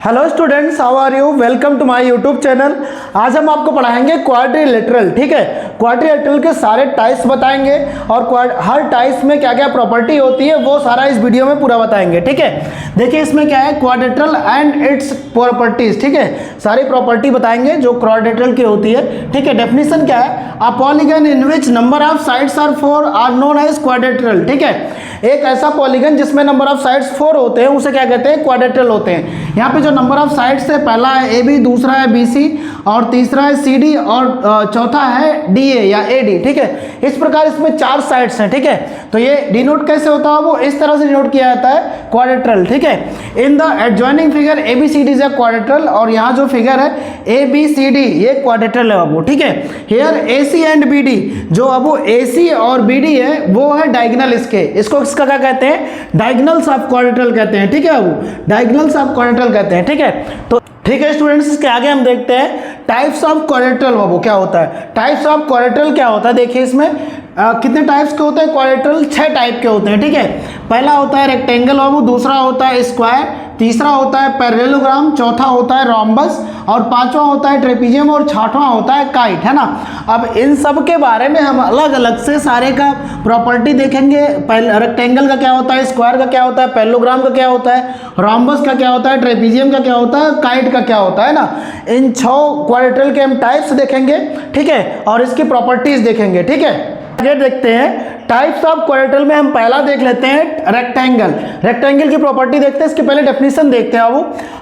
Hello students, how are you? Welcome to my YouTube channel. आज हम आपको पढ़ाएंगे क्वाड्रिलेटरल। ठीक है, क्वाड्रिलेटरल के सारे टाइप्स बताएंगे और हर टाइप्स में क्या क्या प्रॉपर्टी होती है वो सारा इस वीडियो में पूरा बताएंगे। ठीक है, देखिए इसमें क्या है, क्वाड्रिलेटरल एंड इट्स प्रॉपर्टीज। ठीक है, सारी प्रॉपर्टी बताएंगे जो क्वाड्रिलेटरल की होती है। ठीक है, डेफिनेशन क्या है, a polygon in which number of sides are 4 are known as quadrilateral. ठीक है, एक ऐसा पॉलीगन जिसमें नंबर ऑफ साइड्स 4 होते हैं उसे क्या कहते हैं, क्वाड्रिलेटरल होते हैं। यहाँ पे जो नंबर ऑफ साइड्स है, पहला है ए बी, दूसरा है बी सी और तीसरा है सी डी और चौथा है डी ए या ए डी। ठीक है, इस प्रकार इसमें 4 साइड्स हैं। ठीक है, तो ये डिनोट कैसे होता है, वो इस तरह से डिनोट किया जाता है, क्वाड्रिलेटरल। ठीक है, in the adjoining figure A B C D is a quadrilateral, और यहाँ जो फिगर है ए बी सी डी ये क्वाड्रिलेटरल है बाबू। ठीक है, here A C and B D, जो अब ए सी और बी डी है वो है डायगोनल इसके, इसको इसका क्या कहते हैं, डायगोनल्स ऑफ क्वाड्रिलेटरल कहते हैं। ठीक है बाबू, डायगोनल्स ऑफ क्वाड्रिलेटरल कहते हैं। ठीक है, तो ठीक है स्टूडेंट्स, इसके आगे हम देखते हैं टाइप्स ऑफ क्वाड्रिलेटरल बाबू क्या होता है। टाइप्स ऑफ क्वाड्रिलेटरल क्या होता है, देखिए इसमें कितने टाइप्स के होते हैं क्वाड्रिलेटरल, 6 टाइप के होते हैं। ठीक है, पहला होता है रेक्टेंगल बाबू, दूसरा होता है स्क्वायर, तीसरा होता है पैरेललोग्राम, चौथा होता है रोम्बस और पांचवा होता है ट्रेपीजियम और छठवां होता है काइट, है ना। अब इन सब के बारे में हम अलग अलग से सारे का प्रॉपर्टी देखेंगे। रेक्टेंगल का क्या होता है, स्क्वायर का क्या होता है, पैरेललोग्राम का क्या होता है, रोम्बस का क्या होता है, ट्रेपीजियम का क्या होता है, काइट का क्या होता है ना। इन 6 क्वाड्रिलेटरल के हम टाइप्स देखेंगे। ठीक है, और इसकी प्रॉपर्टीज देखेंगे। ठीक है, आगे देखते हैं टाइप्स ऑफ क्वाड्रिलेटरल में हम पहला देख लेते हैं रेक्टेंगल। रेक्टेंगल की प्रॉपर्टी देखते हैं, इसके पहले डेफिनेशन देखते हैं बाबू।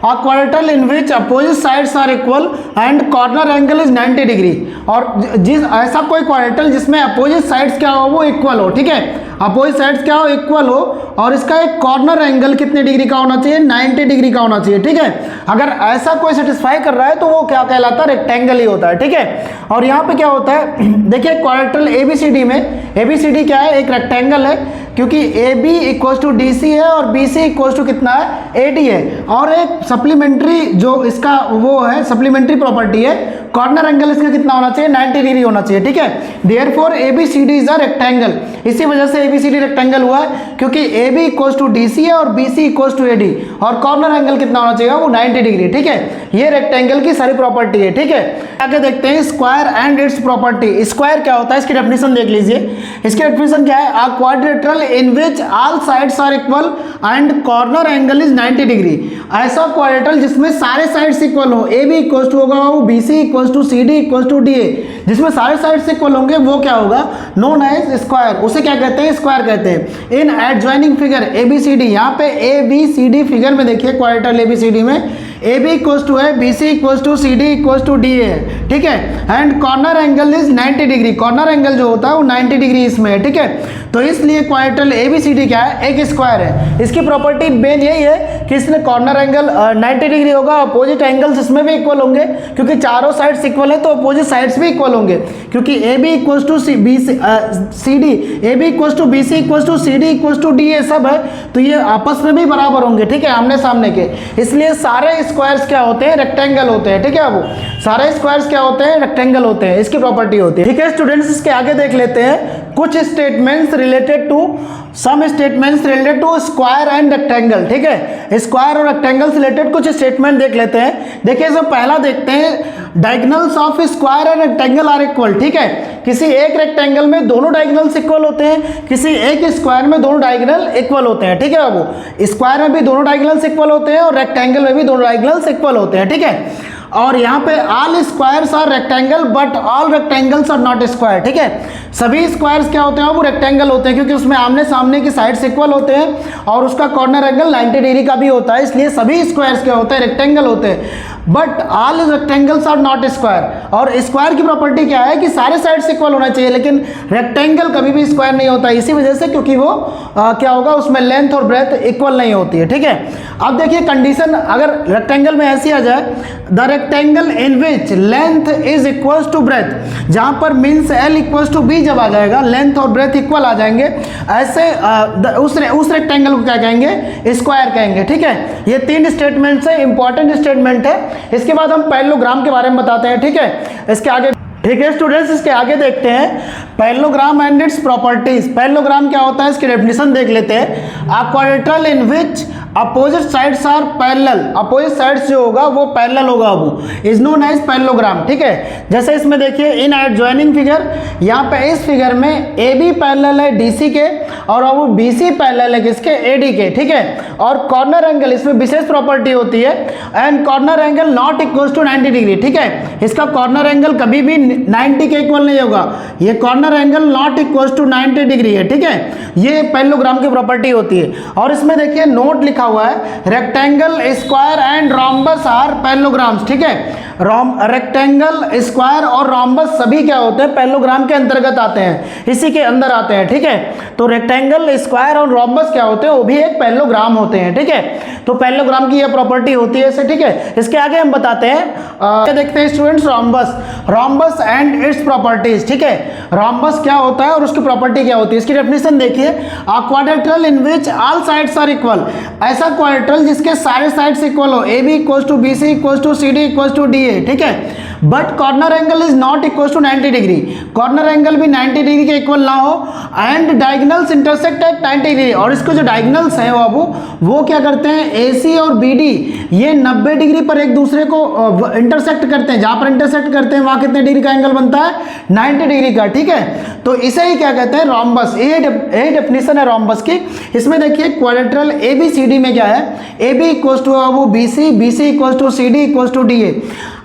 A quadrilateral in which opposite sides are equal and corner angle is 90 degree, और जिस ऐसा कोई क्वाड्रिलेटरल जिसमें अपोजिट साइड्स क्या हो वो इक्वल हो। ठीक है, अपोजिट साइड्स क्या हो, इक्वल हो, और इसका एक कॉर्नर एंगल कितने डिग्री का होना चाहिए, 90 डिग्री का होना चाहिए। ठीक है, अगर ऐसा कोई सेटिस्फाई कर रहा है तो वो क्या कहलाता है, रेक्टेंगल ही होता है। ठीक है, और यहाँ पे क्या होता है, देखिए क्वाड्रिलेटरल एबीसीडी में एबीसीडी क्या है, एक रेक्टेंगल है, क्योंकि A B equal to D C है और बी सी इक्वल टू कितना है, ए डी है, और एक सप्लीमेंट्री जो इसका वो है सप्लीमेंट्री प्रॉपर्टी है, कॉर्नर एंगल इसका कितना होना चाहिए, 90 डिग्री होना चाहिए। ठीक है, therefore A B C D is a rectangle, इसी वजह से A B C D rectangle हुआ है, क्योंकि A B equal to D C है और B C equal to A D, और कॉर्नर एंगल कितना होना चाहिए, वो 90 डिग्री। ठीक है, ये रेक्टेंगल की सारी प्रॉपर्टी है। ठीक है, आगे देखते हैं square and it's property. Square क्या होता है, इसकी डेफिनेशन देख लीजिए। इसकी डेफिनेशन क्या है, a quadrilateral in which all sides are equal and corner angle is 90 degree. ऐसा क्वाड्रिलेटरल जिसमें सारे साइड्स इक्वल हो, ए बी इक्वल टू होगा वो B C equal to C D equal to D A, जिसमें सारे साइड्स इक्वल होंगे वो क्या होगा, नोन एज स्क्वायर, उसे क्या कहते हैं, स्क्वायर कहते हैं। In adjoining figure A B C D, यहाँ पे A B C D figure में देखिए quadrilateral A B C D में ए बी इक्वल टू है, B C equal to C D equal to D A. ठीक है, and corner angle is 90 degree, corner angle जो होता है वो 90 डिग्री इसमें है। ठीक है, तो इसलिए quadrilateral A B C D क्या है, एक स्क्वायर है। इसकी प्रॉपर्टी मेन यही है कि इसमें कॉर्नर एंगल 90 डिग्री होगा, अपोजिट एंगल्स इसमें भी इक्वल होंगे, क्योंकि चारों साइड्स इक्वल है तो अपोजिट साइड्स भी इक्वल होंगे, क्योंकि A B equal to C D, A B equal to B C equal to C D equal to D A सब है, तो ये आपस में भी बराबर होंगे। ठीक है, आमने सामने के, इसलिए सारे स्क्वायर्स क्या होते हैं, रेक्टेंगल होते हैं। ठीक है, वो सारे स्क्वायर्स क्या होते हैं, रेक्टेंगल होते हैं, इसकी प्रॉपर्टी होती है। ठीक है स्टूडेंट्स, इसके आगे देख लेते हैं कुछ statements related to some statements related to square and rectangle. ठीक है, स्क्वायर और रेक्टेंगल से रिलेटेड कुछ स्टेटमेंट देख लेते हैं। देखिए सब पहला देखते हैं, diagonals of square and rectangle are equal. ठीक है, किसी एक रेक्टेंगल में दोनों डायगोनल्स इक्वल होते हैं, किसी एक स्क्वायर में दोनों डायगोनल इक्वल होते हैं। ठीक है बाबू, स्क्वायर में भी दोनों डायगोनल्स इक्वल होते हैं और रेक्टेंगल में भी दोनों डायगोनल्स इक्वल होते हैं। ठीक है, और यहाँ पे all squares are rectangle but all rectangles are not square. ठीक है, सभी स्क्वायर्स क्या होते हैं, वो रेक्टेंगल होते हैं, क्योंकि उसमें आमने सामने की साइड्स इक्वल होते हैं और उसका कॉर्नर एंगल 90 डिग्री का भी होता है, इसलिए सभी स्क्वायर्स क्या होते हैं, रेक्टेंगल होते हैं। But all rectangles are not square, और स्क्वायर की प्रॉपर्टी क्या है कि सारे साइड्स इक्वल होना चाहिए, लेकिन रेक्टेंगल कभी भी स्क्वायर नहीं होता, इसी वजह से, क्योंकि वो क्या होगा, उसमें लेंथ और ब्रेथ इक्वल नहीं होती है। ठीक है, अब देखिए कंडीशन अगर रेक्टेंगल में ऐसी आ जाए, the rectangle in which length is equal to breadth, जहां पर means L equal to B जब आ जाएगा, लेंथ और ब्रेथ इक्वल आ जाएंगे, ऐसे उस रेक्टेंगल को क्या कहेंगे, स्क्वायर कहेंगे। ठीक है, ये 3 स्टेटमेंट्स है, इंपॉर्टेंट स्टेटमेंट है। इसके बाद हम पैरेललोग्राम के बारे में बताते हैं। ठीक है, इसके आगे ठीक है स्टूडेंट्स, इसके आगे देखते हैं parallelogram and its properties. Parallelogram क्या होता है इसकी डेफिनेशन देख लेते हैं। A quadrilateral in which opposite sides are parallel, opposite sides जो होगा वो पैरेलल होगा, वो इज नोन एज पैरेललोग्राम। ठीक है, जैसे इसमें देखिए इन एडजॉइनिंग फिगर, यहाँ पे इस फिगर में ए बी पैरेलल है डीसी के और वो बीसी पैरेलल है किसके, एडी के। ठीक है, और कॉर्नर एंगल इसमें विशेष प्रॉपर्टी होती है, and corner angle not equal to 90 degree. ठीक है, इसका कॉर्नर एंगल कभी भी 90 के इक्वल नहीं होगा, ये corner angle not equal to 90 degree है। ठीक है, ये पैरेललोग्राम की प्रॉपर्टी होती है। और इसमें देखिए नोट लिखा हुआ है, rectangle, square and rhombus are parallelograms. ठीक है, रेक्टेंगल, स्क्वायर और रोम्बस सभी क्या होते हैं, पैरेललोग्राम के अंतर्गत आते हैं, इसी के अंदर आते हैं। ठीक है, तो रेक्टेंगल, स्क्वायर और रोम्बस क्या होते हैं, वो भी एक पैरेललोग्राम होते हैं। ठीक है, तो पैरेललोग्राम की ये प्रॉपर्टी होती है इसे। ठीक है, इसके आगे हम बताते हैं, देखते हैं students rhombus, rhombus and its properties. ठीक है, रोम्बस क्या होता है और उसकी प्रॉपर्टी क्या होती है, इसकी डेफिनेशन देखिए। A quadrilateral in which all sides are equal, ऐसा क्वाड्रिलेटरल जिसके सारे साइड्स इक्वल हो, A B equal to B C equal to C D equal to D A. ठीक है, but corner angle is not equal to 90 degree, corner angle भी 90 degree के equal ना हो, and diagonals intersect at 90 degree, और इसको जो diagonals हैं बाबू वो क्या करते हैं, AC और BD ये 90 डिग्री पर एक दूसरे को इंटरसेक्ट करते हैं, जहां पर इंटरसेक्ट करते हैं वहां कितने डिग्री का एंगल बनता है, 90 डिग्री का। ठीक है, तो इसे ही क्या कहते हैं, रोम्बस। ये डेफिनेशन है रोम्बस की। इसमें देखिए क्वाड्रिलेटरल ABCD में क्या है, AB equal to BC, BC equal to CD equal to DA,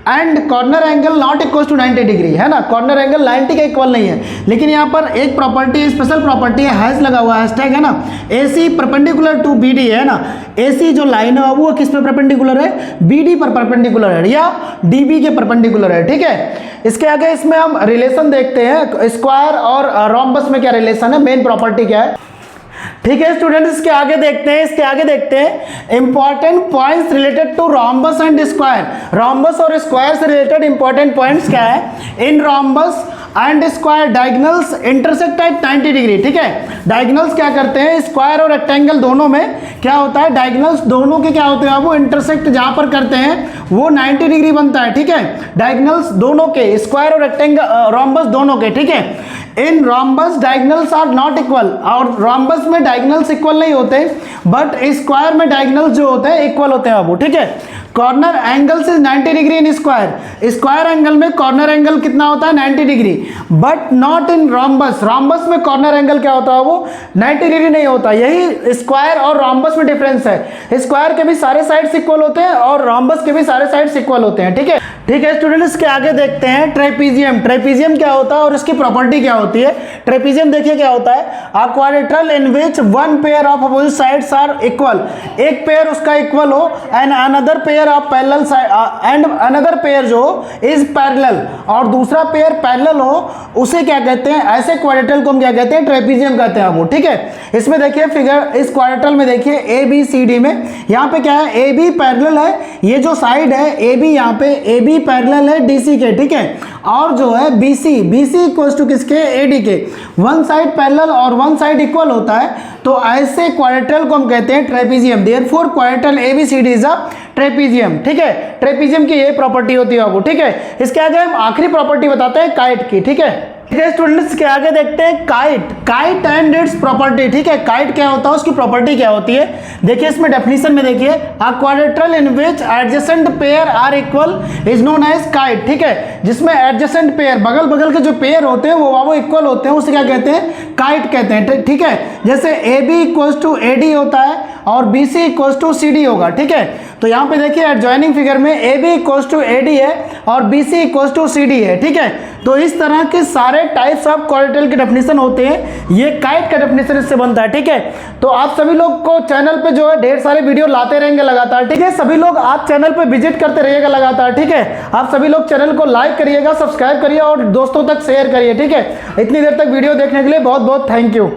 and corner angle not equal to 90 degree है ना, कॉर्नर एंगल 90 के इक्वल नहीं है। लेकिन यहाँ पर एक प्रॉपर्टी, स्पेशल प्रॉपर्टी है, हैश लगा हुआ है, हैशटैग है ना, AC परपेंडिकुलर टू BD है ना, AC जो लाइन है वो किस पे परपेंडिकुलर है, BD पर परपेंडिकुलर है या DB के परपेंडिकुलर है। ठीक है, इसके आगे इसमें हम रिलेशन देखते हैं, स्क्वायर और रोम्बस में क्या रिलेशन है, मेन प्रॉपर्टी क्या है। ठीक है स्टूडेंट्स, इसके आगे देखते हैं important points related to rhombus and square. Rhombus और स्क्वायर से रिलेटेड इंपॉर्टेंट पॉइंट्स क्या है, in rhombus and square diagonals intersect at 90 degree. ठीक है, डायगोनल्स क्या करते हैं, स्क्वायर और रेक्टेंगल दोनों में क्या होता है, डायगोनल्स दोनों के क्या होते हैं, वो इंटरसेक्ट जहां पर करते हैं वो 90 डिग्री बनता है। ठीक है, डायगोनल्स दोनों के, स्क्वायर और रेक्टेंगल, रोम्बस दोनों के। ठीक है, in rhombus diagonals are not equal, और रोम्बस में डायगोनल्स इक्वल नहीं होते, बट स्क्वायर में डायगोनल्स जो होते हैं इक्वल होते हैं बाबू। ठीक है, corner angles is 90 degree in square, square angle में कॉर्नर एंगल कितना होता है, 90 degree, but not in rhombus, rhombus में कॉर्नर एंगल क्या होता है, वो 90 डिग्री नहीं होता। यही स्क्वायर और रोम्बस में डिफरेंस है, स्क्वायर के भी सारे साइड्स इक्वल होते हैं और रोम्बस के भी सारे साइड्स इक्वल होते हैं। ठीक है, ठीक है स्टूडेंट्स, के आगे देखते हैं ट्रेपीजियम। ट्रेपीजियम क्या होता है और इसकी प्रॉपर्टी क्या होती है। ट्रेपीजियम देखिए क्या होता है, a quadrilateral in which one pair of opposite sides are equal, एक पेयर उसका इक्वल हो, and another pair of parallel side, and another pair जो इज पैरेलल, और दूसरा पेयर पैरेलल हो, उसे क्या कहते हैं, ऐसे क्वाड्रिलेटरल को हम क्या कहते हैं, ट्रेपीजियम कहते हैं वो। ठीक है, इसमें देखिए फिगर, इस क्वाड्रिलेटरल में देखिए ABCD में यहाँ पे क्या है, AB पैरेलल है, ये जो साइड है AB, यहाँ पे AB पैरेलल है DC के। ठीक है, और जो है BC इक्वल टू किसके, AD के, वन साइड पैरेलल और वन साइड इक्वल होता है, तो ऐसे क्वाड्रिलेटरल को हम कहते हैं trapezium. Therefore quadrilateral ABCD is a trapezium. ठीक है, ट्रेपीजियम की ये प्रॉपर्टी होती है आपको। ठीक है, इसके आगे हम आखिरी प्रॉपर्टी बताते हैं काइट की। ठीक है, ठीक है स्टूडेंट्स, के आगे देखते हैं काइट एंड इट्स प्रॉपर्टी। ठीक है, काइट क्या होता है, उसकी प्रॉपर्टी क्या होती है, देखिए इसमें डेफिनेशन में देखिए, a quadrilateral in which adjacent pair are equal is known as kite. ठीक है, जिसमें एडजेसेंट पेयर, बगल बगल के जो पेयर होते हैं वो इक्वल होते हैं, उसे क्या कहते हैं, काइट कहते हैं। ठीक है, जैसे AB इक्वल टू AD होता है और BC इक्वल टू CD होगा। ठीक है, तो यहाँ पे देखिए एडजॉइनिंग फिगर में AB इक्वल टू AD है और BC इक्वल टू CD है। ठीक है, तो इस तरह के सारे टाइप्स ऑफ क्वाड्रिलेटरल के डेफिनेशन होते हैं, ये काइट का डेफिनेशन इससे बनता है। ठीक है, तो आप सभी लोग को चैनल पे जो है ढेर सारे वीडियो लाते रहेंगे लगातार। ठीक है, सभी लोग आप चैनल पे विजिट करते रहिएगा लगातार। ठीक है, आप सभी लोग चैनल को लाइक करिएगा, सब्सक्राइब करिए और दोस्तों तक शेयर करिए। ठीक है, इतनी देर तक वीडियो देखने के लिए बहुत बहुत थैंक यू।